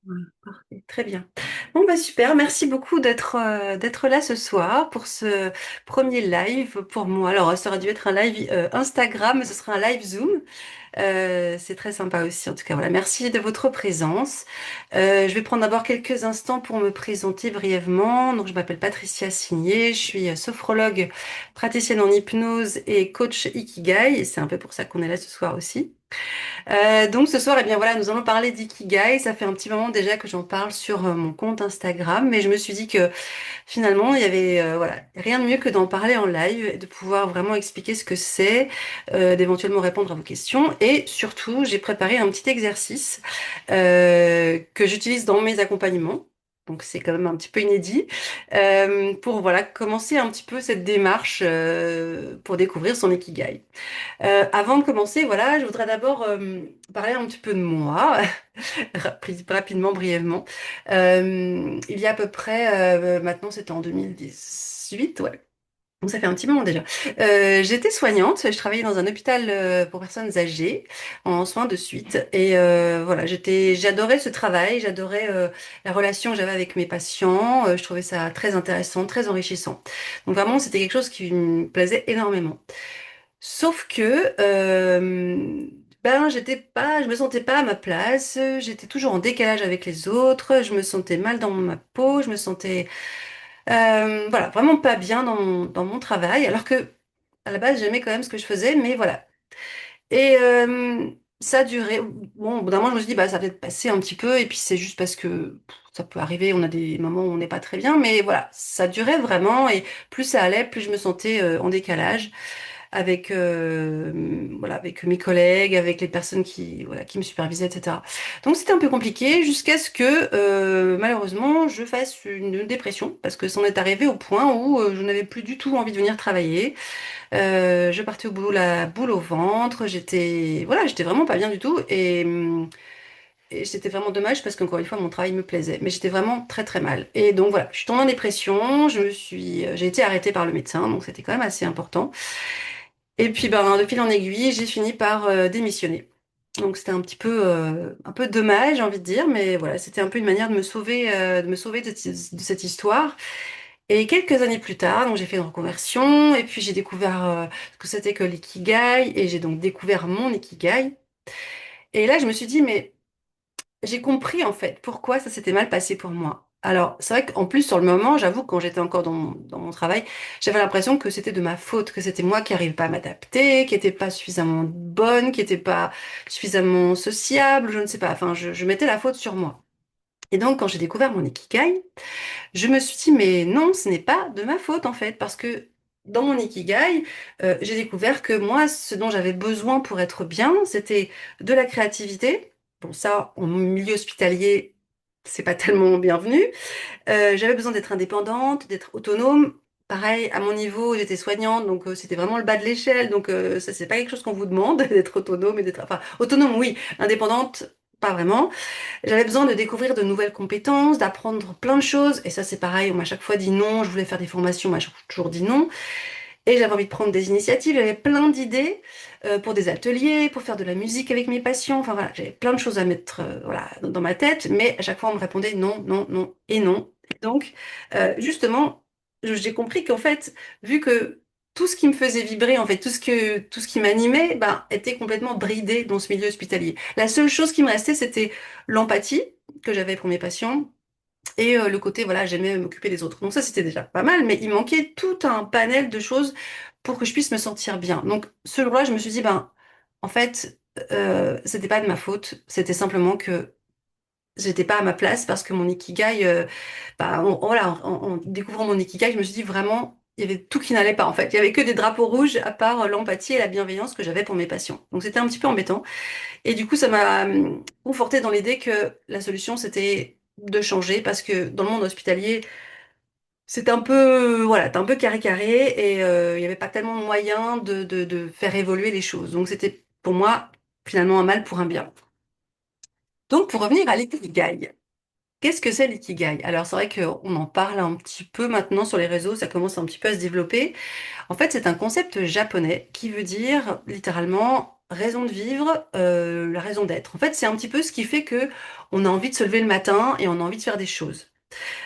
Voilà, parfait, très bien. Bon bah super, merci beaucoup d'être là ce soir pour ce premier live pour moi. Alors ça aurait dû être un live Instagram, mais ce sera un live Zoom. C'est très sympa aussi. En tout cas, voilà, merci de votre présence. Je vais prendre d'abord quelques instants pour me présenter brièvement. Donc je m'appelle Patricia Signé, je suis sophrologue, praticienne en hypnose et coach Ikigai. Et c'est un peu pour ça qu'on est là ce soir aussi. Donc ce soir, eh bien voilà, nous allons parler d'ikigai. Ça fait un petit moment déjà que j'en parle sur mon compte Instagram, mais je me suis dit que finalement, il y avait voilà, rien de mieux que d'en parler en live, et de pouvoir vraiment expliquer ce que c'est, d'éventuellement répondre à vos questions. Et surtout, j'ai préparé un petit exercice que j'utilise dans mes accompagnements. Donc c'est quand même un petit peu inédit pour voilà commencer un petit peu cette démarche pour découvrir son ikigai. Avant de commencer, voilà, je voudrais d'abord parler un petit peu de moi, rapidement, brièvement. Il y a à peu près, maintenant c'était en 2018, ouais. Donc ça fait un petit moment déjà. J'étais soignante, je travaillais dans un hôpital pour personnes âgées en soins de suite et voilà, j'adorais ce travail, j'adorais la relation que j'avais avec mes patients, je trouvais ça très intéressant, très enrichissant. Donc vraiment, c'était quelque chose qui me plaisait énormément. Sauf que ben je me sentais pas à ma place, j'étais toujours en décalage avec les autres, je me sentais mal dans ma peau, je me sentais voilà, vraiment pas bien dans mon travail, alors que à la base j'aimais quand même ce que je faisais, mais voilà. Et ça a duré. Bon, au bout d'un moment je me suis dit bah ça va peut-être passer un petit peu, et puis c'est juste parce que ça peut arriver, on a des moments où on n'est pas très bien, mais voilà, ça durait vraiment, et plus ça allait, plus je me sentais en décalage avec voilà avec mes collègues, avec les personnes qui voilà qui me supervisaient, etc. Donc c'était un peu compliqué jusqu'à ce que malheureusement je fasse une dépression parce que c'en est arrivé au point où je n'avais plus du tout envie de venir travailler. Je partais au boulot la boule au ventre, j'étais vraiment pas bien du tout et c'était vraiment dommage parce qu'encore une fois, mon travail me plaisait. Mais j'étais vraiment très très mal. Et donc voilà, je suis tombée en dépression, j'ai été arrêtée par le médecin, donc c'était quand même assez important. Et puis, ben, de fil en aiguille, j'ai fini par démissionner. Donc, c'était un peu dommage, j'ai envie de dire, mais voilà, c'était un peu une manière de me sauver de cette histoire. Et quelques années plus tard, donc j'ai fait une reconversion, et puis j'ai découvert ce que c'était que l'ikigai, et j'ai donc découvert mon ikigai. Et là, je me suis dit, mais j'ai compris en fait pourquoi ça s'était mal passé pour moi. Alors, c'est vrai qu'en plus, sur le moment, j'avoue, quand j'étais encore dans mon travail, j'avais l'impression que c'était de ma faute, que c'était moi qui n'arrivais pas à m'adapter, qui n'était pas suffisamment bonne, qui n'était pas suffisamment sociable, je ne sais pas. Enfin, je mettais la faute sur moi. Et donc, quand j'ai découvert mon ikigai, je me suis dit, mais non, ce n'est pas de ma faute en fait, parce que dans mon ikigai, j'ai découvert que moi, ce dont j'avais besoin pour être bien, c'était de la créativité. Bon, ça, en milieu hospitalier, c'est pas tellement bienvenu. J'avais besoin d'être indépendante, d'être autonome. Pareil, à mon niveau, j'étais soignante, donc c'était vraiment le bas de l'échelle. Donc ça, c'est pas quelque chose qu'on vous demande, d'être autonome et d'être, enfin, autonome, oui, indépendante, pas vraiment. J'avais besoin de découvrir de nouvelles compétences, d'apprendre plein de choses. Et ça, c'est pareil, on m'a chaque fois dit non. Je voulais faire des formations, on m'a toujours dit non. Et j'avais envie de prendre des initiatives. J'avais plein d'idées pour des ateliers, pour faire de la musique avec mes patients. Enfin voilà, j'avais plein de choses à mettre voilà, dans ma tête. Mais à chaque fois, on me répondait non, non, non et non. Et donc, justement, j'ai compris qu'en fait, vu que tout ce qui me faisait vibrer, en fait, tout ce qui m'animait, ben, était complètement bridé dans ce milieu hospitalier. La seule chose qui me restait, c'était l'empathie que j'avais pour mes patients et le côté, voilà, j'aimais m'occuper des autres. Donc ça, c'était déjà pas mal, mais il manquait tout un panel de choses pour que je puisse me sentir bien. Donc ce jour-là, je me suis dit, ben, en fait, c'était pas de ma faute, c'était simplement que j'étais pas à ma place parce que mon ikigai, bah, voilà, en découvrant mon ikigai, je me suis dit vraiment, il y avait tout qui n'allait pas en fait. Il y avait que des drapeaux rouges à part l'empathie et la bienveillance que j'avais pour mes patients. Donc c'était un petit peu embêtant. Et du coup, ça m'a conforté dans l'idée que la solution, c'était de changer parce que dans le monde hospitalier, c'est un peu, voilà, c'est un peu carré et il n'y avait pas tellement de moyens de faire évoluer les choses. Donc c'était pour moi finalement un mal pour un bien. Donc pour revenir à l'ikigai. Qu'est-ce que c'est l'ikigai? Alors c'est vrai qu'on en parle un petit peu maintenant sur les réseaux, ça commence un petit peu à se développer. En fait, c'est un concept japonais qui veut dire littéralement raison de vivre, la raison d'être. En fait, c'est un petit peu ce qui fait que on a envie de se lever le matin et on a envie de faire des choses.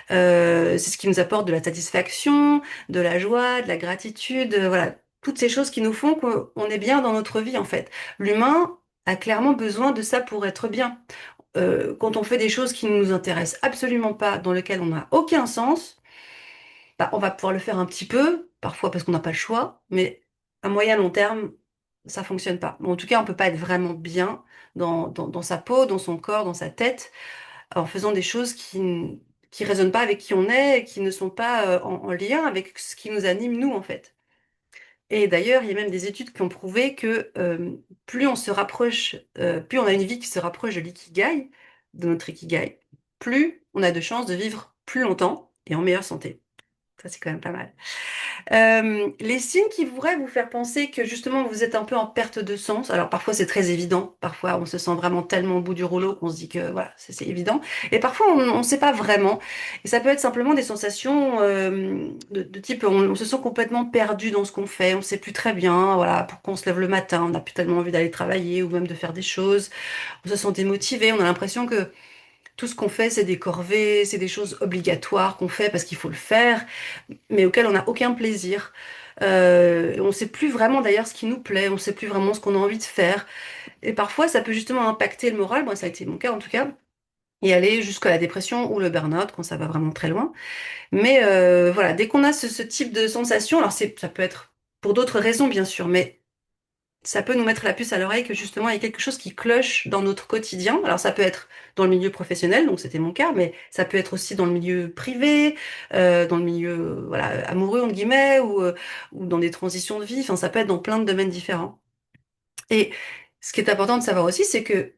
C'est ce qui nous apporte de la satisfaction, de la joie, de la gratitude, voilà, toutes ces choses qui nous font qu'on est bien dans notre vie en fait. L'humain a clairement besoin de ça pour être bien. Quand on fait des choses qui ne nous intéressent absolument pas, dans lesquelles on n'a aucun sens, bah, on va pouvoir le faire un petit peu, parfois parce qu'on n'a pas le choix, mais à moyen long terme, ça fonctionne pas. En tout cas, on peut pas être vraiment bien dans sa peau, dans son corps, dans sa tête, en faisant des choses qui résonnent pas avec qui on est, et qui ne sont pas en lien avec ce qui nous anime nous en fait. Et d'ailleurs, il y a même des études qui ont prouvé que plus on se rapproche, plus on a une vie qui se rapproche de l'ikigai, de notre ikigai, plus on a de chances de vivre plus longtemps et en meilleure santé. Ça, c'est quand même pas mal. Les signes qui pourraient vous faire penser que justement vous êtes un peu en perte de sens. Alors parfois c'est très évident, parfois on se sent vraiment tellement au bout du rouleau qu'on se dit que voilà, c'est évident. Et parfois on ne sait pas vraiment. Et ça peut être simplement des sensations de type on se sent complètement perdu dans ce qu'on fait, on ne sait plus très bien, voilà, pourquoi on se lève le matin, on n'a plus tellement envie d'aller travailler ou même de faire des choses, on se sent démotivé, on a l'impression que tout ce qu'on fait c'est des corvées, c'est des choses obligatoires qu'on fait parce qu'il faut le faire mais auquel on n'a aucun plaisir. On ne sait plus vraiment d'ailleurs ce qui nous plaît, on ne sait plus vraiment ce qu'on a envie de faire. Et parfois, ça peut justement impacter le moral, moi ça a été mon cas en tout cas, et aller jusqu'à la dépression ou le burn-out quand ça va vraiment très loin. Mais voilà, dès qu'on a ce type de sensation, alors ça peut être pour d'autres raisons bien sûr, mais ça peut nous mettre la puce à l'oreille que justement il y a quelque chose qui cloche dans notre quotidien. Alors ça peut être dans le milieu professionnel, donc c'était mon cas, mais ça peut être aussi dans le milieu privé, dans le milieu voilà amoureux entre guillemets, ou dans des transitions de vie. Enfin, ça peut être dans plein de domaines différents. Et ce qui est important de savoir aussi, c'est que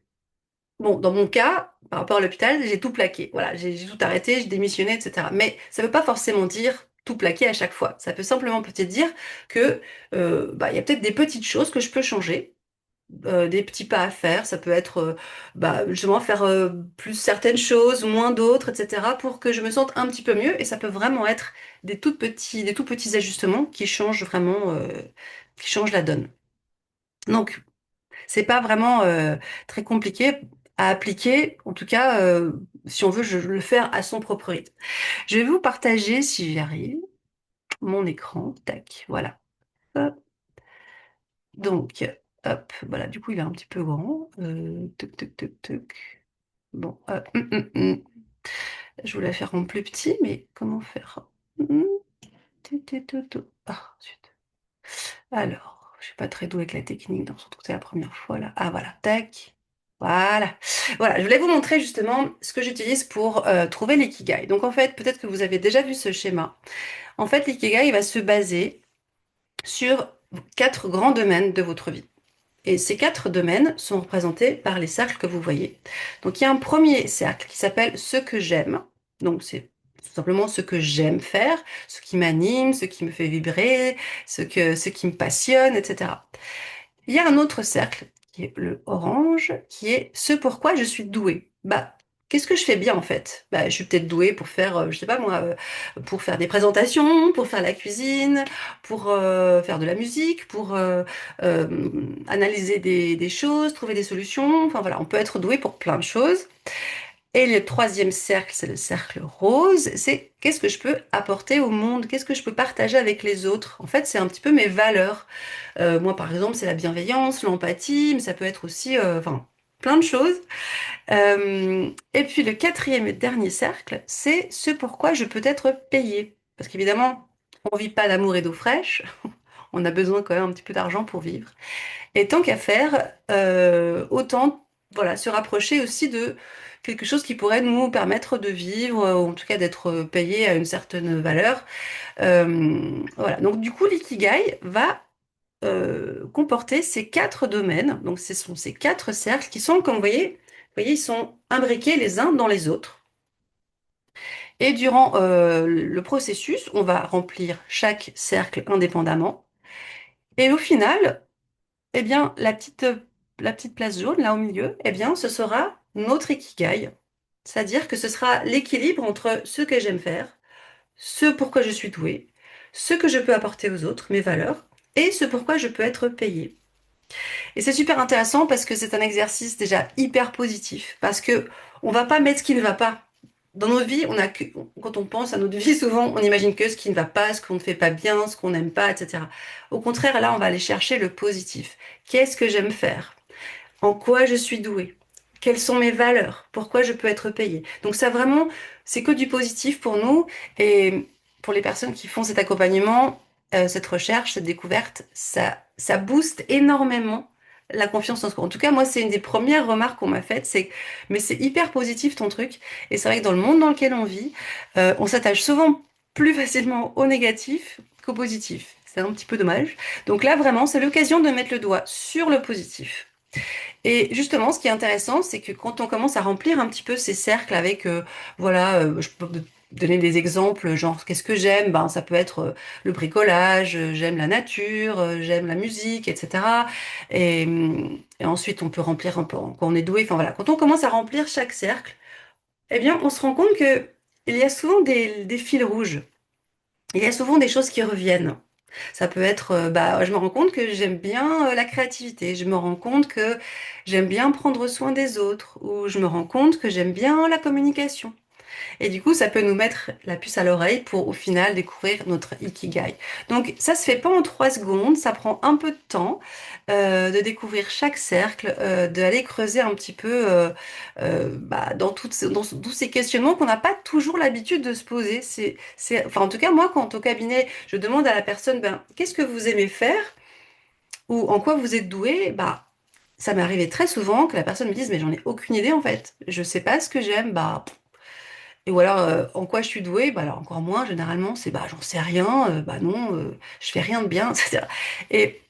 bon, dans mon cas, par rapport à l'hôpital, j'ai tout plaqué. Voilà, j'ai tout arrêté, j'ai démissionné, etc. Mais ça ne veut pas forcément dire tout plaquer à chaque fois. Ça peut simplement peut-être dire que bah, il y a peut-être des petites choses que je peux changer, des petits pas à faire. Ça peut être bah, justement faire plus certaines choses, moins d'autres, etc. pour que je me sente un petit peu mieux. Et ça peut vraiment être des tout petits ajustements qui changent vraiment, qui changent la donne. Donc, c'est pas vraiment très compliqué à appliquer. En tout cas, si on veut le faire à son propre rythme. Je vais vous partager, si j'y arrive, mon écran. Tac, voilà. Hop. Donc, hop, voilà, du coup, il est un petit peu grand. Tuc, tuc, tuc, tuc. Bon, je voulais faire en plus petit, mais comment faire? Tu, tu, tu, tu. Ah, zut. Alors, je suis pas très douée avec la technique, donc surtout que c'est la première fois là. Ah, voilà, tac. Voilà. Voilà, je voulais vous montrer justement ce que j'utilise pour trouver l'ikigai. Donc en fait, peut-être que vous avez déjà vu ce schéma. En fait, l'ikigai il va se baser sur quatre grands domaines de votre vie. Et ces quatre domaines sont représentés par les cercles que vous voyez. Donc il y a un premier cercle qui s'appelle ce que j'aime. Donc c'est tout simplement ce que j'aime faire, ce qui m'anime, ce qui me fait vibrer, ce qui me passionne, etc. Il y a un autre cercle qui est le orange, qui est ce pourquoi je suis douée. Bah, qu'est-ce que je fais bien en fait? Bah, je suis peut-être douée pour faire, je sais pas moi, pour faire des présentations, pour faire la cuisine, pour faire de la musique, pour euh, analyser des choses, trouver des solutions. Enfin voilà, on peut être doué pour plein de choses. Et le troisième cercle, c'est le cercle rose. C'est qu'est-ce que je peux apporter au monde? Qu'est-ce que je peux partager avec les autres? En fait, c'est un petit peu mes valeurs. Moi, par exemple, c'est la bienveillance, l'empathie, mais ça peut être aussi, enfin, plein de choses. Et puis le quatrième et dernier cercle, c'est ce pourquoi je peux être payée. Parce qu'évidemment, on vit pas d'amour et d'eau fraîche. On a besoin quand même un petit peu d'argent pour vivre. Et tant qu'à faire, autant voilà, se rapprocher aussi de quelque chose qui pourrait nous permettre de vivre, ou en tout cas d'être payé à une certaine valeur. Voilà. Donc du coup, l'ikigai va comporter ces quatre domaines. Donc ce sont ces quatre cercles qui sont, comme vous voyez, ils sont imbriqués les uns dans les autres. Et durant le processus, on va remplir chaque cercle indépendamment. Et au final, eh bien, la petite place jaune là au milieu, eh bien, ce sera notre ikigai. C'est-à-dire que ce sera l'équilibre entre ce que j'aime faire, ce pourquoi je suis douée, ce que je peux apporter aux autres, mes valeurs, et ce pourquoi je peux être payée. Et c'est super intéressant parce que c'est un exercice déjà hyper positif, parce que on va pas mettre ce qui ne va pas. Dans nos vies, quand on pense à notre vie, souvent, on imagine que ce qui ne va pas, ce qu'on ne fait pas bien, ce qu'on n'aime pas, etc. Au contraire, là, on va aller chercher le positif. Qu'est-ce que j'aime faire? En quoi je suis douée, quelles sont mes valeurs, pourquoi je peux être payée. Donc ça vraiment, c'est que du positif pour nous et pour les personnes qui font cet accompagnement, cette recherche, cette découverte, ça booste énormément la confiance en soi. En tout cas, moi, c'est une des premières remarques qu'on m'a faites, mais c'est hyper positif ton truc. Et c'est vrai que dans le monde dans lequel on vit, on s'attache souvent plus facilement au négatif qu'au positif. C'est un petit peu dommage. Donc là, vraiment, c'est l'occasion de mettre le doigt sur le positif. Et justement, ce qui est intéressant, c'est que quand on commence à remplir un petit peu ces cercles avec, voilà, je peux donner des exemples, genre qu'est-ce que j'aime? Ben, ça peut être le bricolage, j'aime la nature, j'aime la musique, etc. Et ensuite, on peut remplir un peu quand on est doué. Enfin voilà, quand on commence à remplir chaque cercle, eh bien, on se rend compte que il y a souvent des fils rouges. Il y a souvent des choses qui reviennent. Ça peut être, bah, je me rends compte que j'aime bien la créativité, je me rends compte que j'aime bien prendre soin des autres, ou je me rends compte que j'aime bien la communication. Et du coup, ça peut nous mettre la puce à l'oreille pour au final découvrir notre ikigai. Donc ça se fait pas en 3 secondes, ça prend un peu de temps de découvrir chaque cercle, d'aller creuser un petit peu bah, dans tous ces questionnements qu'on n'a pas toujours l'habitude de se poser. Enfin, en tout cas, moi, quand au cabinet, je demande à la personne, ben, qu'est-ce que vous aimez faire ou en quoi vous êtes doué, bah, ça m'est arrivé très souvent que la personne me dise, mais j'en ai aucune idée en fait. Je sais pas ce que j'aime, bah, et ou alors, en quoi je suis douée? Bah alors encore moins, généralement, c'est bah j'en sais rien, bah non, je fais rien de bien, etc. Et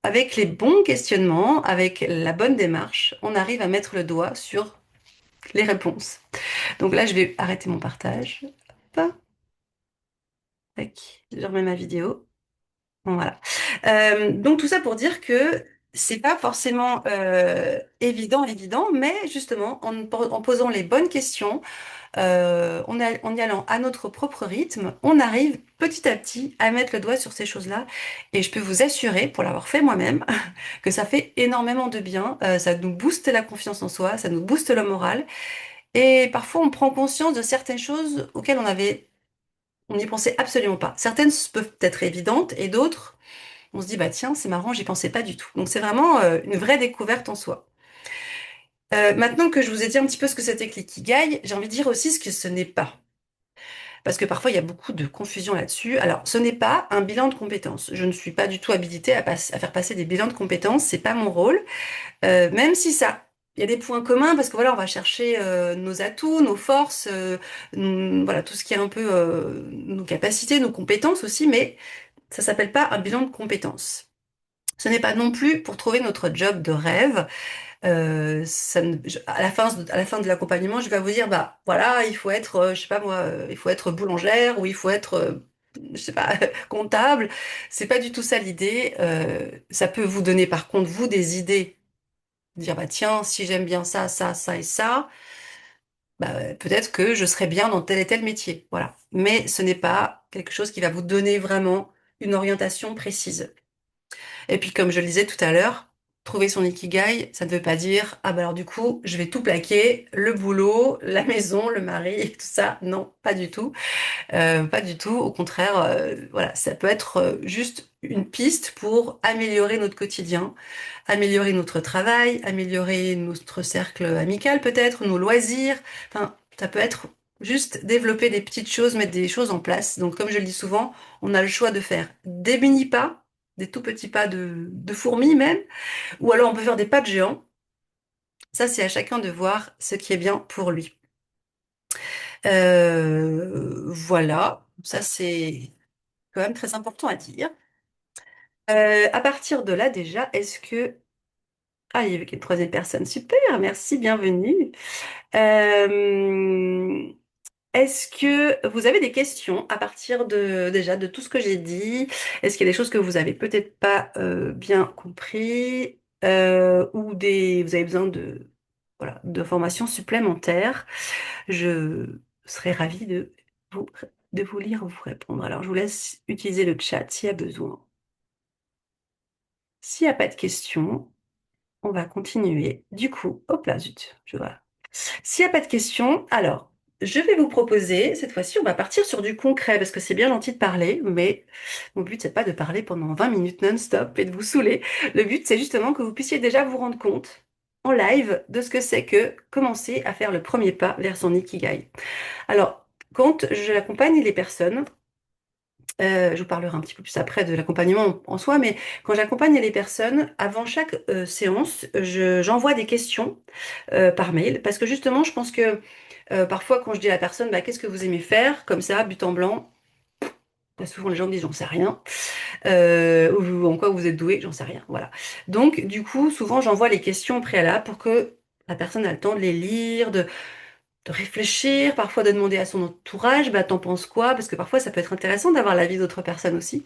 avec les bons questionnements, avec la bonne démarche, on arrive à mettre le doigt sur les réponses. Donc là, je vais arrêter mon partage. Hop, tac, je remets ma vidéo. Voilà. Donc tout ça pour dire que c'est pas forcément évident, mais justement en posant les bonnes questions, en y allant à notre propre rythme, on arrive petit à petit à mettre le doigt sur ces choses-là. Et je peux vous assurer, pour l'avoir fait moi-même, que ça fait énormément de bien. Ça nous booste la confiance en soi, ça nous booste le moral. Et parfois, on prend conscience de certaines choses auxquelles on n'y pensait absolument pas. Certaines peuvent être évidentes et d'autres, on se dit, bah tiens, c'est marrant, j'y pensais pas du tout. Donc c'est vraiment une vraie découverte en soi. Maintenant que je vous ai dit un petit peu ce que c'était que l'ikigai, j'ai envie de dire aussi ce que ce n'est pas. Parce que parfois, il y a beaucoup de confusion là-dessus. Alors, ce n'est pas un bilan de compétences. Je ne suis pas du tout habilitée à faire passer des bilans de compétences. C'est pas mon rôle. Même si ça, il y a des points communs parce que voilà, on va chercher nos atouts, nos forces, voilà, tout ce qui est un peu nos capacités, nos compétences aussi. Mais ça s'appelle pas un bilan de compétences. Ce n'est pas non plus pour trouver notre job de rêve. À la fin de l'accompagnement, je vais vous dire, bah voilà, il faut être, je sais pas moi, il faut être boulangère ou il faut être, je sais pas, comptable. C'est pas du tout ça l'idée. Ça peut vous donner par contre vous des idées, dire bah tiens, si j'aime bien ça, ça, ça et ça, bah peut-être que je serais bien dans tel et tel métier. Voilà. Mais ce n'est pas quelque chose qui va vous donner vraiment une orientation précise. Et puis, comme je le disais tout à l'heure, trouver son ikigai, ça ne veut pas dire, ah bah alors du coup, je vais tout plaquer, le boulot, la maison, le mari, tout ça. Non, pas du tout. Pas du tout. Au contraire, voilà, ça peut être juste une piste pour améliorer notre quotidien, améliorer notre travail, améliorer notre cercle amical peut-être, nos loisirs. Enfin, ça peut être juste développer des petites choses, mettre des choses en place. Donc, comme je le dis souvent, on a le choix de faire des mini-pas, des tout petits pas de fourmis même, ou alors on peut faire des pas de géant. Ça, c'est à chacun de voir ce qui est bien pour lui. Voilà, ça c'est quand même très important à dire. À partir de là, déjà, est-ce que... Ah, il y avait une troisième personne. Super, merci, bienvenue. Euh, Est-ce que vous avez des questions à partir de déjà de tout ce que j'ai dit? Est-ce qu'il y a des choses que vous avez peut-être pas bien compris ou vous avez besoin de voilà d'informations supplémentaires? Je serais ravie vous de vous lire, vous répondre. Alors je vous laisse utiliser le chat s'il y a besoin. S'il n'y a pas de questions, on va continuer. Du coup, hop là, zut, je vois. S'il n'y a pas de questions, alors, je vais vous proposer, cette fois-ci, on va partir sur du concret, parce que c'est bien gentil de parler, mais mon but, c'est pas de parler pendant 20 minutes non-stop et de vous saouler. Le but, c'est justement que vous puissiez déjà vous rendre compte, en live, de ce que c'est que commencer à faire le premier pas vers son Ikigai. Alors, quand je l'accompagne les personnes, je vous parlerai un petit peu plus après de l'accompagnement en soi, mais quand j'accompagne les personnes, avant chaque séance, j'envoie des questions par mail, parce que justement, je pense que parfois, quand je dis à la personne, bah, qu'est-ce que vous aimez faire, comme ça, but en blanc, bah, souvent les gens me disent, j'en sais rien, ou en quoi vous êtes doué, j'en sais rien, voilà. Donc, du coup, souvent, j'envoie les questions au préalable pour que la personne ait le temps de les lire, de réfléchir, parfois de demander à son entourage, bah, t'en penses quoi? Parce que parfois, ça peut être intéressant d'avoir l'avis d'autres personnes aussi.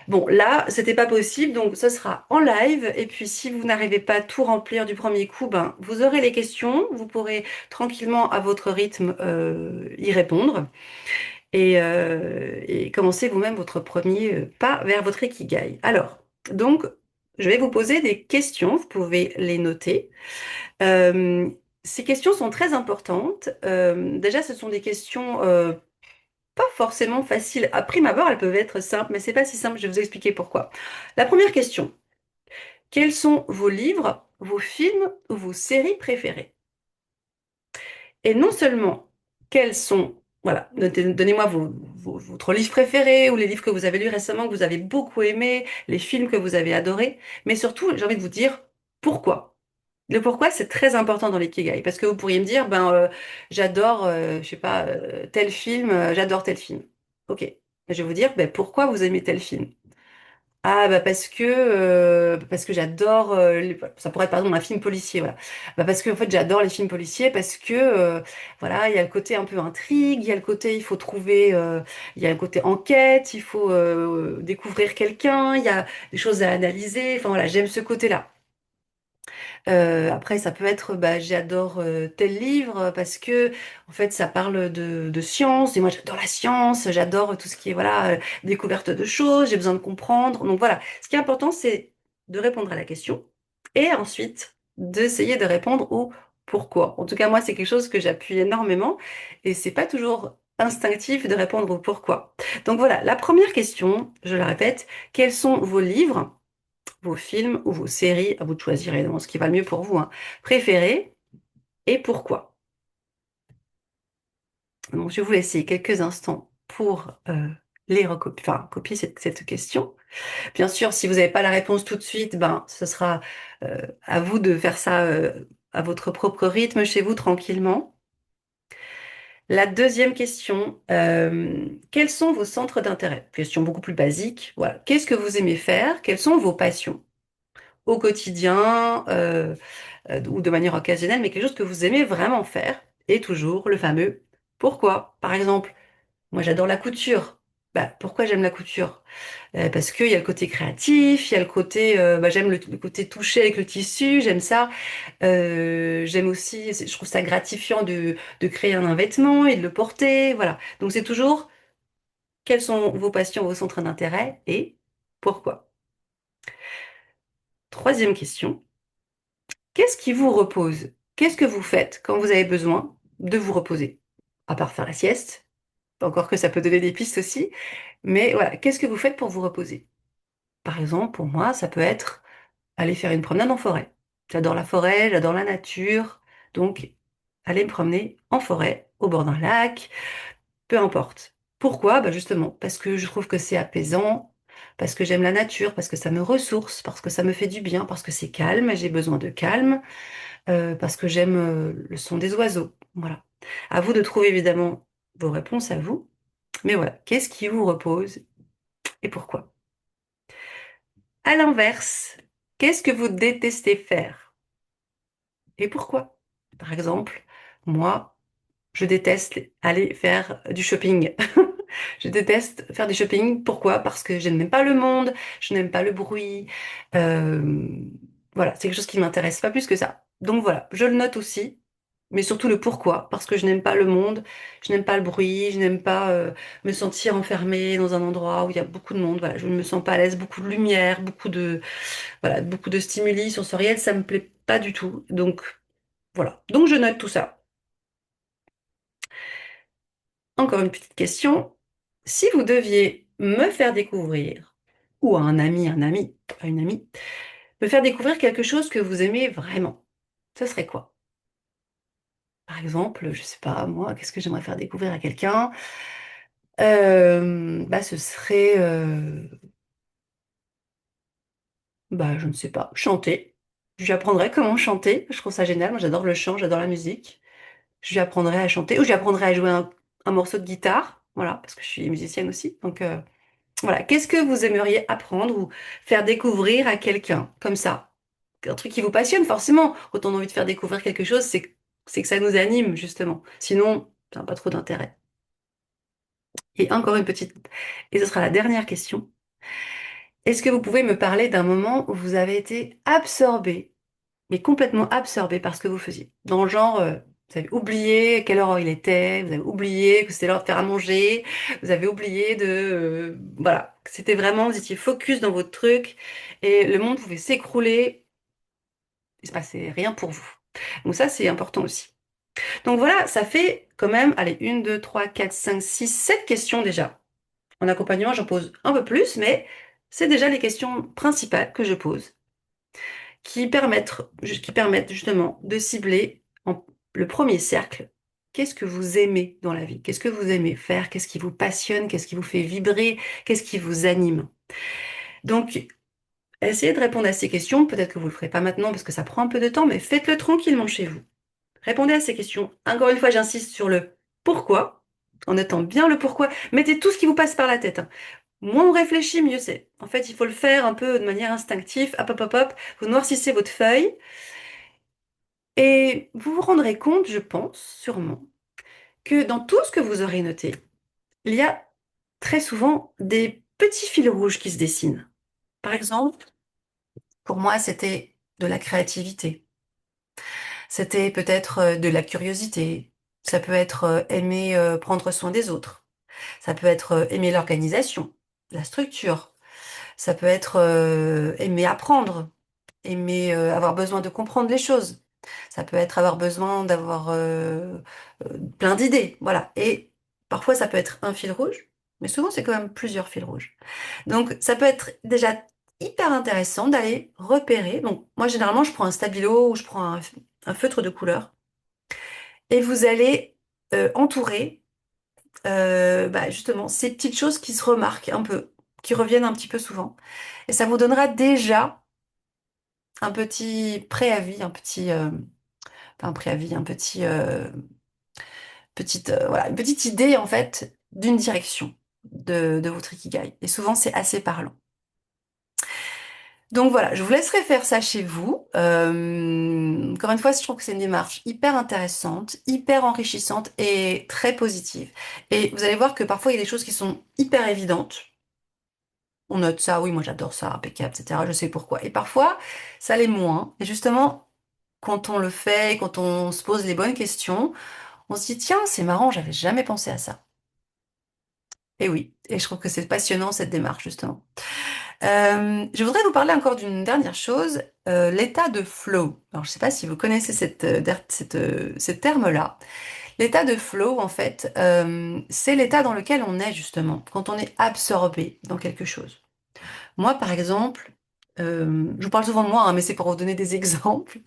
Bon, là, c'était pas possible, donc ce sera en live. Et puis, si vous n'arrivez pas à tout remplir du premier coup, ben, vous aurez les questions. Vous pourrez tranquillement, à votre rythme, y répondre et commencer vous-même votre premier pas vers votre Ikigai. Alors, donc, je vais vous poser des questions. Vous pouvez les noter. Euh, Ces questions sont très importantes. Déjà, ce sont des questions pas forcément faciles. À prime abord, elles peuvent être simples, mais c'est pas si simple. Je vais vous expliquer pourquoi. La première question. Quels sont vos livres, vos films ou vos séries préférées? Et non seulement quels sont, voilà, donnez-moi votre livre préféré ou les livres que vous avez lus récemment, que vous avez beaucoup aimés, les films que vous avez adorés, mais surtout, j'ai envie de vous dire pourquoi. Le pourquoi, c'est très important dans l'ikigai, parce que vous pourriez me dire, ben, j'adore, je sais pas, tel film, j'adore tel film. Ok, je vais vous dire, ben, pourquoi vous aimez tel film? Ah bah parce que j'adore ça pourrait être par exemple un film policier, voilà. Bah parce que en fait j'adore les films policiers parce que voilà, il y a le côté un peu intrigue, il y a le côté il faut trouver il y a le côté enquête, il faut découvrir quelqu'un, il y a des choses à analyser, enfin voilà, j'aime ce côté-là. Après, ça peut être, bah, j'adore tel livre parce que, en fait, ça parle de science. Et moi, j'adore la science. J'adore tout ce qui est, voilà, découverte de choses. J'ai besoin de comprendre. Donc voilà. Ce qui est important, c'est de répondre à la question et ensuite d'essayer de répondre au pourquoi. En tout cas, moi, c'est quelque chose que j'appuie énormément et c'est pas toujours instinctif de répondre au pourquoi. Donc voilà. La première question, je la répète, quels sont vos livres, vos films ou vos séries, à vous de choisir évidemment ce qui va le mieux pour vous, hein, préférés et pourquoi. Donc, je vais vous laisser quelques instants pour les recopier, enfin, copier cette question. Bien sûr, si vous n'avez pas la réponse tout de suite, ben, ce sera à vous de faire ça à votre propre rythme chez vous tranquillement. La deuxième question, quels sont vos centres d'intérêt? Question beaucoup plus basique. Voilà. Qu'est-ce que vous aimez faire? Quelles sont vos passions au quotidien? Ou de manière occasionnelle, mais quelque chose que vous aimez vraiment faire. Et toujours le fameux pourquoi. Par exemple, moi j'adore la couture. Bah, pourquoi j'aime la couture? Parce qu'il y a le côté créatif, il y a le côté, bah, j'aime le côté toucher avec le tissu, j'aime ça. J'aime aussi, je trouve ça gratifiant de créer un vêtement et de le porter. Voilà. Donc c'est toujours quelles sont vos passions, vos centres d'intérêt et pourquoi. Troisième question. Qu'est-ce qui vous repose? Qu'est-ce que vous faites quand vous avez besoin de vous reposer? À part faire la sieste, encore que ça peut donner des pistes aussi, mais voilà, qu'est-ce que vous faites pour vous reposer? Par exemple, pour moi, ça peut être aller faire une promenade en forêt. J'adore la forêt, j'adore la nature, donc aller me promener en forêt, au bord d'un lac, peu importe. Pourquoi? Bah justement, parce que je trouve que c'est apaisant, parce que j'aime la nature, parce que ça me ressource, parce que ça me fait du bien, parce que c'est calme, j'ai besoin de calme, parce que j'aime le son des oiseaux. Voilà. À vous de trouver évidemment vos réponses à vous. Mais voilà, qu'est-ce qui vous repose et pourquoi? À l'inverse, qu'est-ce que vous détestez faire et pourquoi? Par exemple, moi, je déteste aller faire du shopping. Je déteste faire du shopping. Pourquoi? Parce que je n'aime pas le monde, je n'aime pas le bruit. Euh, voilà, c'est quelque chose qui m'intéresse pas plus que ça. Donc voilà, je le note aussi. Mais surtout le pourquoi, parce que je n'aime pas le monde, je n'aime pas le bruit, je n'aime pas me sentir enfermée dans un endroit où il y a beaucoup de monde. Voilà, je ne me sens pas à l'aise, beaucoup de lumière, voilà, beaucoup de stimuli sensoriels, ça me plaît pas du tout. Donc voilà. Donc je note tout ça. Encore une petite question. Si vous deviez me faire découvrir, ou à un ami, à une amie, me faire découvrir quelque chose que vous aimez vraiment, ce serait quoi? Par exemple, je sais pas, moi, qu'est-ce que j'aimerais faire découvrir à quelqu'un? Ce serait, je ne sais pas, chanter. Je lui apprendrais comment chanter. Je trouve ça génial. Moi, j'adore le chant, j'adore la musique. Je lui apprendrais à chanter ou je lui apprendrais à jouer un morceau de guitare. Voilà, parce que je suis musicienne aussi. Donc, voilà. Qu'est-ce que vous aimeriez apprendre ou faire découvrir à quelqu'un comme ça? Un truc qui vous passionne, forcément. Quand on a envie de faire découvrir quelque chose, c'est que ça nous anime, justement. Sinon, ça n'a pas trop d'intérêt. Et encore une petite, et ce sera la dernière question. Est-ce que vous pouvez me parler d'un moment où vous avez été absorbé, mais complètement absorbé par ce que vous faisiez? Dans le genre, vous avez oublié à quelle heure il était, vous avez oublié que c'était l'heure de faire à manger, vous avez oublié voilà, que c'était vraiment, vous étiez focus dans votre truc, et le monde pouvait s'écrouler, il se passait rien pour vous. Donc ça, c'est important aussi. Donc voilà, ça fait quand même, allez, une, deux, trois, quatre, cinq, six, sept questions déjà. En accompagnement, j'en pose un peu plus, mais c'est déjà les questions principales que je pose qui permettent justement de cibler le premier cercle. Qu'est-ce que vous aimez dans la vie? Qu'est-ce que vous aimez faire? Qu'est-ce qui vous passionne? Qu'est-ce qui vous fait vibrer? Qu'est-ce qui vous anime? Donc, essayez de répondre à ces questions. Peut-être que vous ne le ferez pas maintenant parce que ça prend un peu de temps, mais faites-le tranquillement chez vous. Répondez à ces questions. Encore une fois, j'insiste sur le pourquoi, en notant bien le pourquoi. Mettez tout ce qui vous passe par la tête, hein. Moins on réfléchit, mieux c'est. En fait, il faut le faire un peu de manière instinctive. Hop, hop, hop, hop. Vous noircissez votre feuille et vous vous rendrez compte, je pense, sûrement, que dans tout ce que vous aurez noté, il y a très souvent des petits fils rouges qui se dessinent. Par exemple, pour moi, c'était de la créativité. C'était peut-être de la curiosité. Ça peut être aimer prendre soin des autres. Ça peut être aimer l'organisation, la structure. Ça peut être aimer apprendre, aimer avoir besoin de comprendre les choses. Ça peut être avoir besoin d'avoir plein d'idées, voilà. Et parfois ça peut être un fil rouge, mais souvent c'est quand même plusieurs fils rouges. Donc ça peut être déjà hyper intéressant d'aller repérer. Donc moi généralement je prends un stabilo ou je prends un feutre de couleur et vous allez entourer justement ces petites choses qui se remarquent un peu, qui reviennent un petit peu souvent. Et ça vous donnera déjà un petit préavis, pas un préavis, voilà, une petite idée en fait d'une direction de votre ikigai. Et souvent, c'est assez parlant. Donc voilà, je vous laisserai faire ça chez vous. Encore une fois, je trouve que c'est une démarche hyper intéressante, hyper enrichissante et très positive. Et vous allez voir que parfois, il y a des choses qui sont hyper évidentes. On note ça, oui, moi j'adore ça, impeccable, etc. Je sais pourquoi. Et parfois, ça l'est moins. Et justement, quand on le fait, quand on se pose les bonnes questions, on se dit, tiens, c'est marrant, j'avais jamais pensé à ça. Et oui, et je trouve que c'est passionnant cette démarche, justement. Je voudrais vous parler encore d'une dernière chose, l'état de flow. Alors, je ne sais pas si vous connaissez ce terme-là. L'état de flow, en fait, c'est l'état dans lequel on est, justement, quand on est absorbé dans quelque chose. Moi, par exemple, je vous parle souvent de moi, hein, mais c'est pour vous donner des exemples.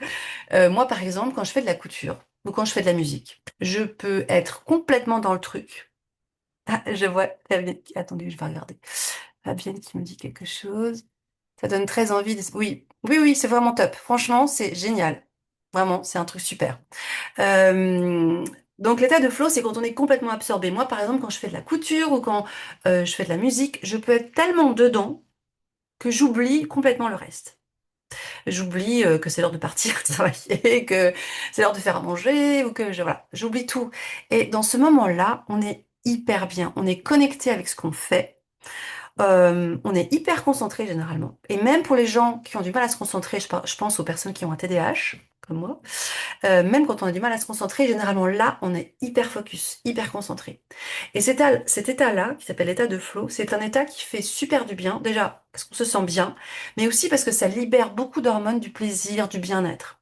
Moi, par exemple, quand je fais de la couture ou quand je fais de la musique, je peux être complètement dans le truc. Ah, je vois Fabienne Attendez, je vais regarder. Fabienne qui me dit quelque chose. Ça donne très envie. Oui, oui, oui, c'est vraiment top. Franchement, c'est génial. Vraiment, c'est un truc super. Euh, donc, l'état de flow, c'est quand on est complètement absorbé. Moi, par exemple, quand je fais de la couture ou quand je fais de la musique, je peux être tellement dedans que j'oublie complètement le reste. J'oublie que c'est l'heure de partir travailler, que c'est l'heure de faire à manger, ou voilà, j'oublie tout. Et dans ce moment-là, on est hyper bien, on est connecté avec ce qu'on fait, On est hyper concentré généralement. Et même pour les gens qui ont du mal à se concentrer, je pense aux personnes qui ont un TDAH, comme moi, même quand on a du mal à se concentrer, généralement là, on est hyper focus, hyper concentré. Et cet état-là, qui s'appelle l'état de flow, c'est un état qui fait super du bien, déjà parce qu'on se sent bien, mais aussi parce que ça libère beaucoup d'hormones du plaisir, du bien-être.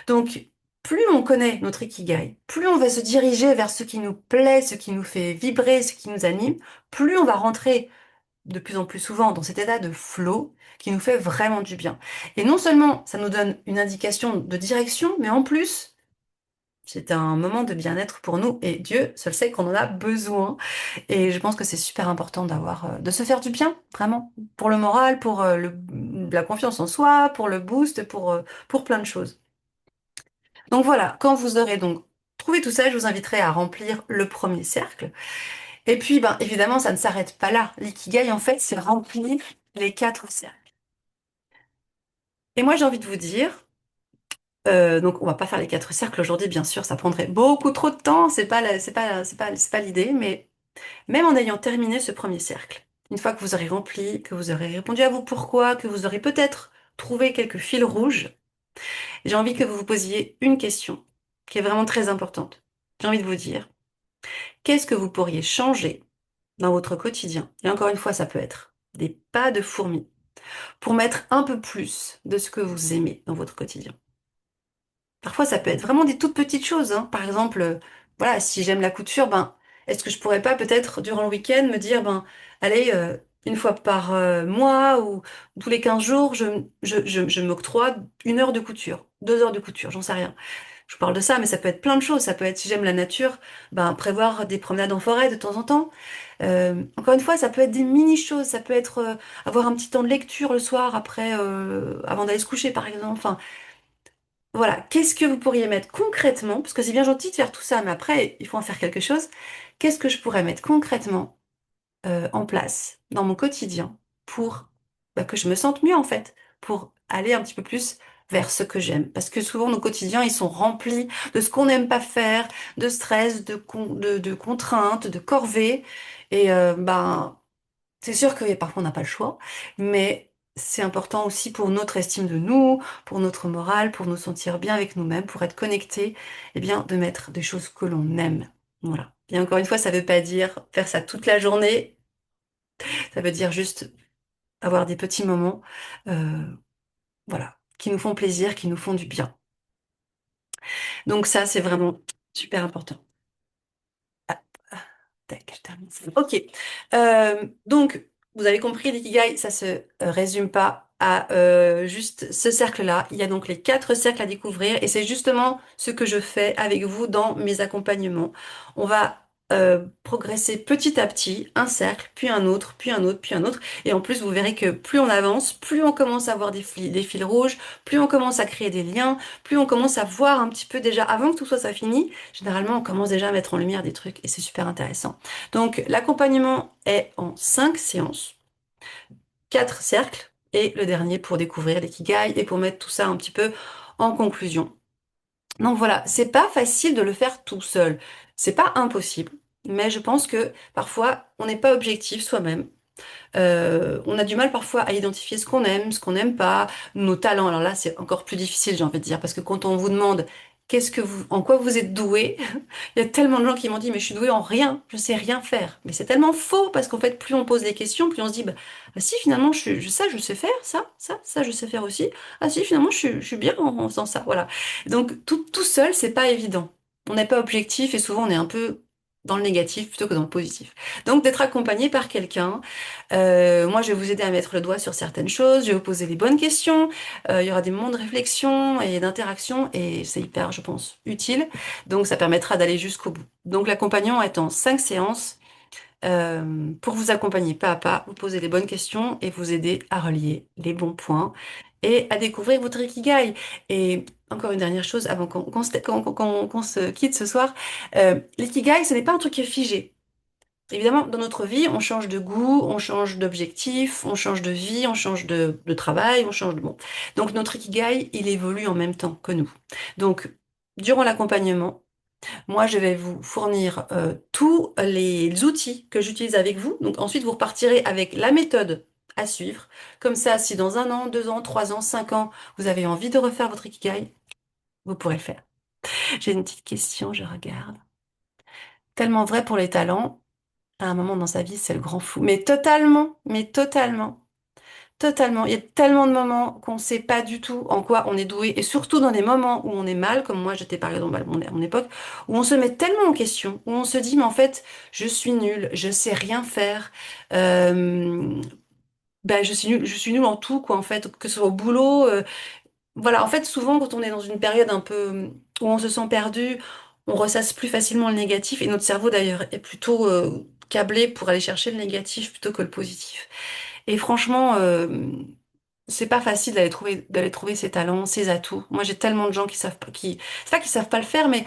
Donc, plus on connaît notre ikigai, plus on va se diriger vers ce qui nous plaît, ce qui nous fait vibrer, ce qui nous anime, plus on va rentrer de plus en plus souvent dans cet état de flow qui nous fait vraiment du bien. Et non seulement ça nous donne une indication de direction, mais en plus, c'est un moment de bien-être pour nous et Dieu seul sait qu'on en a besoin. Et je pense que c'est super important de se faire du bien, vraiment, pour le moral, pour la confiance en soi, pour le boost, pour plein de choses. Donc voilà, quand vous aurez donc trouvé tout ça, je vous inviterai à remplir le premier cercle. Et puis, ben, évidemment, ça ne s'arrête pas là. L'ikigai, en fait, c'est remplir les quatre cercles. Et moi, j'ai envie de vous dire, donc on va pas faire les quatre cercles aujourd'hui, bien sûr, ça prendrait beaucoup trop de temps. C'est pas l'idée, mais même en ayant terminé ce premier cercle, une fois que vous aurez rempli, que vous aurez répondu à vous pourquoi, que vous aurez peut-être trouvé quelques fils rouges, j'ai envie que vous vous posiez une question qui est vraiment très importante. J'ai envie de vous dire, qu'est-ce que vous pourriez changer dans votre quotidien? Et encore une fois, ça peut être des pas de fourmi pour mettre un peu plus de ce que vous aimez dans votre quotidien. Parfois, ça peut être vraiment des toutes petites choses, hein. Par exemple, voilà, si j'aime la couture, ben, est-ce que je pourrais pas peut-être durant le week-end me dire, ben, allez, une fois par mois ou tous les 15 jours, je m'octroie 1 heure de couture, 2 heures de couture, j'en sais rien. Je vous parle de ça, mais ça peut être plein de choses. Ça peut être, si j'aime la nature, ben, prévoir des promenades en forêt de temps en temps. Encore une fois, ça peut être des mini-choses. Ça peut être avoir un petit temps de lecture le soir après, avant d'aller se coucher, par exemple. Enfin, voilà, qu'est-ce que vous pourriez mettre concrètement, parce que c'est bien gentil de faire tout ça, mais après, il faut en faire quelque chose. Qu'est-ce que je pourrais mettre concrètement en place dans mon quotidien pour bah, que je me sente mieux en fait, pour aller un petit peu plus vers ce que j'aime. Parce que souvent nos quotidiens, ils sont remplis de ce qu'on n'aime pas faire, de stress, de contraintes, de corvées. Et ben, c'est sûr que parfois on n'a pas le choix, mais c'est important aussi pour notre estime de nous, pour notre morale, pour nous sentir bien avec nous-mêmes, pour être connectés, eh bien, de mettre des choses que l'on aime. Voilà. Et encore une fois, ça ne veut pas dire faire ça toute la journée, ça veut dire juste avoir des petits moments, euh, voilà, qui nous font plaisir, qui nous font du bien. Donc ça, c'est vraiment super important. Ah, tac, je termine ça. Ok. Donc, vous avez compris, l'ikigai, ça se résume pas à juste ce cercle-là. Il y a donc les quatre cercles à découvrir et c'est justement ce que je fais avec vous dans mes accompagnements. On va progresser petit à petit, un cercle, puis un autre, puis un autre, puis un autre. Et en plus, vous verrez que plus on avance, plus on commence à avoir des fils rouges, plus on commence à créer des liens, plus on commence à voir un petit peu déjà, avant que tout soit ça fini, généralement, on commence déjà à mettre en lumière des trucs et c'est super intéressant. Donc, l'accompagnement est en 5 séances, 4 cercles et le dernier pour découvrir l'ikigai et pour mettre tout ça un petit peu en conclusion. Donc voilà, c'est pas facile de le faire tout seul. C'est pas impossible, mais je pense que parfois on n'est pas objectif soi-même. On a du mal parfois à identifier ce qu'on n'aime pas, nos talents. Alors là, c'est encore plus difficile, j'ai envie de dire, parce que quand on vous demande en quoi vous êtes doué, il y a tellement de gens qui m'ont dit, mais je suis douée en rien, je sais rien faire. Mais c'est tellement faux, parce qu'en fait, plus on pose des questions, plus on se dit, bah si, finalement, ça, je sais faire, ça, je sais faire aussi. Ah si, finalement, je suis bien en faisant ça, voilà. Donc, tout seul, c'est pas évident. On n'est pas objectif et souvent, on est un peu dans le négatif plutôt que dans le positif. Donc, d'être accompagné par quelqu'un, moi, je vais vous aider à mettre le doigt sur certaines choses, je vais vous poser les bonnes questions, il y aura des moments de réflexion et d'interaction, et c'est hyper, je pense, utile. Donc, ça permettra d'aller jusqu'au bout. Donc, l'accompagnement est en 5 séances pour vous accompagner pas à pas, vous poser les bonnes questions et vous aider à relier les bons points et à découvrir votre ikigai. Et encore une dernière chose avant qu'on se quitte ce soir, l'ikigai, ce n'est pas un truc qui est figé. Évidemment, dans notre vie, on change de goût, on change d'objectif, on change de vie, on change de travail, on change de... Bon. Donc notre ikigai, il évolue en même temps que nous. Donc, durant l'accompagnement, Moi, je vais vous fournir tous les outils que j'utilise avec vous. Donc ensuite, vous repartirez avec la méthode à suivre. Comme ça, si dans 1 an, 2 ans, 3 ans, 5 ans, vous avez envie de refaire votre Ikigai, vous pourrez le faire. J'ai une petite question, je regarde. Tellement vrai pour les talents. À un moment dans sa vie, c'est le grand fou. Mais totalement, mais totalement. Totalement. Il y a tellement de moments qu'on ne sait pas du tout en quoi on est doué, et surtout dans des moments où on est mal, comme moi j'étais par exemple à mon époque, où on se met tellement en question, où on se dit mais en fait je suis nulle, je sais rien faire, euh, ben, je suis nulle en tout quoi en fait, que ce soit au boulot, voilà. En fait souvent quand on est dans une période un peu où on se sent perdu, on ressasse plus facilement le négatif, et notre cerveau d'ailleurs est plutôt câblé pour aller chercher le négatif plutôt que le positif. Et franchement, c'est pas facile d'aller trouver ses talents, ses atouts. Moi, j'ai tellement de gens qui savent pas, c'est pas qu'ils savent pas le faire, mais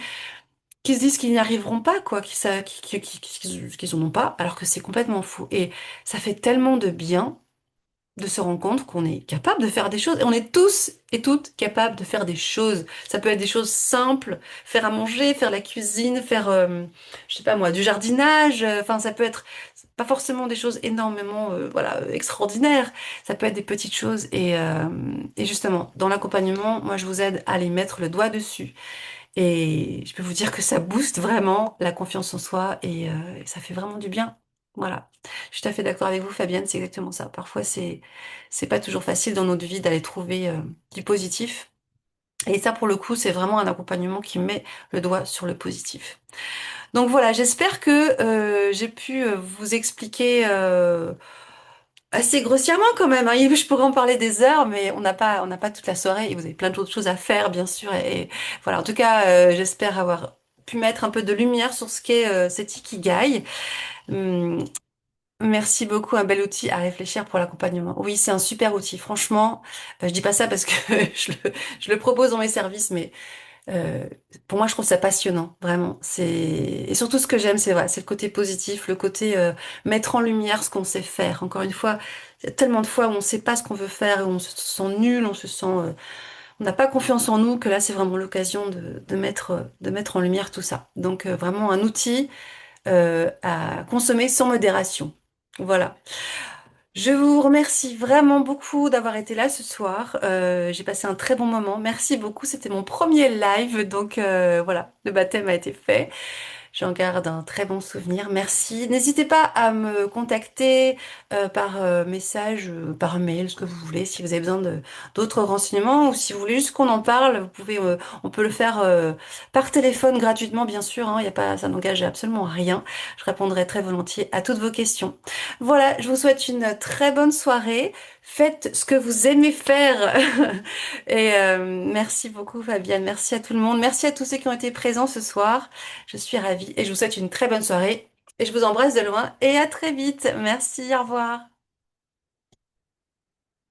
qui se disent qu'ils n'y arriveront pas, quoi, qu'ils en ont pas, alors que c'est complètement faux. Et ça fait tellement de bien de se rendre compte qu'on est capable de faire des choses. Et on est tous et toutes capables de faire des choses. Ça peut être des choses simples, faire à manger, faire la cuisine, faire, je sais pas moi, du jardinage. Enfin, ça peut être pas forcément des choses énormément, voilà, extraordinaires. Ça peut être des petites choses. Et justement, dans l'accompagnement, moi, je vous aide à les mettre le doigt dessus. Et je peux vous dire que ça booste vraiment la confiance en soi, et ça fait vraiment du bien. Voilà. Je suis tout à fait d'accord avec vous, Fabienne, c'est exactement ça. Parfois, c'est pas toujours facile dans notre vie d'aller trouver du positif. Et ça, pour le coup, c'est vraiment un accompagnement qui met le doigt sur le positif. Donc voilà, j'espère que j'ai pu vous expliquer assez grossièrement quand même, hein. Je pourrais en parler des heures, mais on n'a pas toute la soirée, et vous avez plein d'autres choses à faire, bien sûr. Et voilà, en tout cas, j'espère avoir pu mettre un peu de lumière sur ce qu'est cet Ikigai. Hum, Merci beaucoup, un bel outil à réfléchir pour l'accompagnement. Oui, c'est un super outil, franchement. Je dis pas ça parce que je le propose dans mes services, mais euh, pour moi, je trouve ça passionnant, vraiment. Et surtout ce que j'aime, c'est voilà, c'est le côté positif, le côté mettre en lumière ce qu'on sait faire. Encore une fois, il y a tellement de fois où on ne sait pas ce qu'on veut faire, où on se sent nul, on n'a pas confiance en nous, que là, c'est vraiment l'occasion de mettre en lumière tout ça. Donc, vraiment un outil à consommer sans modération. Voilà. Je vous remercie vraiment beaucoup d'avoir été là ce soir. J'ai passé un très bon moment. Merci beaucoup. C'était mon premier live, donc voilà, le baptême a été fait. J'en garde un très bon souvenir. Merci. N'hésitez pas à me contacter par message, par mail, ce que vous voulez, si vous avez besoin d'autres renseignements, ou si vous voulez juste qu'on en parle, on peut le faire par téléphone gratuitement, bien sûr, hein. Il y a pas, ça n'engage absolument à rien. Je répondrai très volontiers à toutes vos questions. Voilà, je vous souhaite une très bonne soirée. Faites ce que vous aimez faire. Et merci beaucoup, Fabienne. Merci à tout le monde. Merci à tous ceux qui ont été présents ce soir. Je suis ravie et je vous souhaite une très bonne soirée. Et je vous embrasse de loin et à très vite. Merci, au revoir.